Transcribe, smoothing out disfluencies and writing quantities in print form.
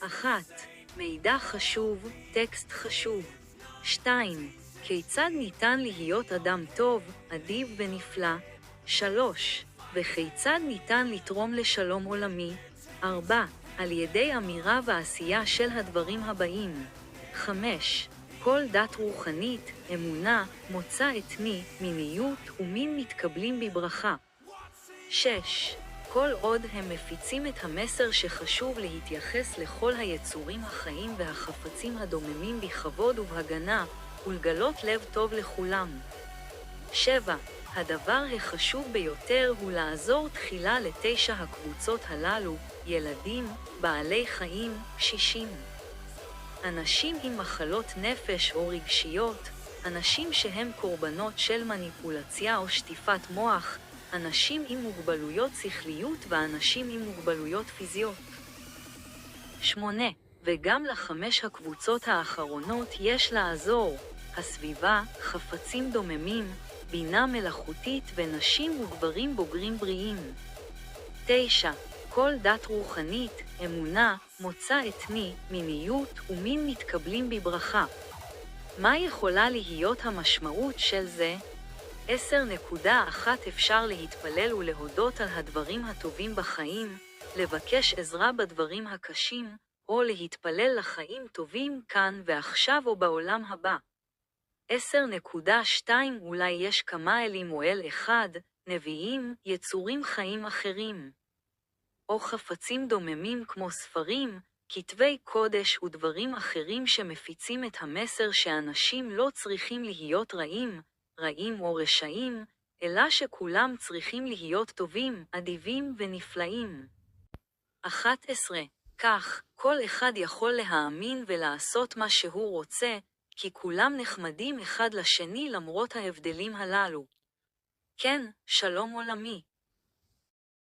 1. מידע חשוב, טקסט חשוב. 2. כיצד ניתן להיות אדם טוב, אדיב ונפלא? 3. וכיצד ניתן לתרום לשלום עולמי? 4. על ידי אמירה ועשייה של הדברים הבאים. 5. כל דת רוחנית, אמונה, מוצא אתני, מיניות ומין מתקבלים בברכה. 6. כל עוד הם מפיצים את המסר שחשוב להתייחס לכל היצורים החיים והחפצים הדוממים בכבוד ובהגנה, ולגלות לב טוב לכולם. 7. הדבר החשוב ביותר הוא לעזור תחילה ל9 הקבוצות הללו, ילדים, בעלי חיים, קשישים. אנשים עם מחלות נפש או רגשיות, אנשים שהם קורבנות של מניפולציה או שטיפת מוח, אנשים עם מוגבלויות שכליות ואנשים עם מוגבלויות פיזיות. 8. וגם ל5 הקבוצות האחרונות יש לעזור, הסביבה, חפצים דוממים, בינה מלאכותית ונשים וגברים בוגרים בריאים. 9. כל דת רוחנית, אמונה, מוצא אתני, מיניות ומין מתקבלים בברכה. מה יכולה להיות המשמעות של זה? 10.1 אפשר להתפלל ולהודות על הדברים הטובים בחיים, לבקש עזרה בדברים הקשים, או להתפלל לחיים טובים כאן ועכשיו או בעולם הבא. 10.2 אולי יש כמה אלימואל אחד, נביאים, יצורים חיים אחרים. או חפצים דוממים כמו ספרים, כתבי קודש ודברים אחרים שמפיצים את המסר שאנשים לא צריכים להיות רעים או רשעים, אלא שכולם צריכים להיות טובים, אדיבים ונפלאים. 11. כך, כל אחד יכול להאמין ולעשות מה שהוא רוצה, כי כולם נחמדים אחד לשני למרות ההבדלים הללו. כן, שלום עולמי.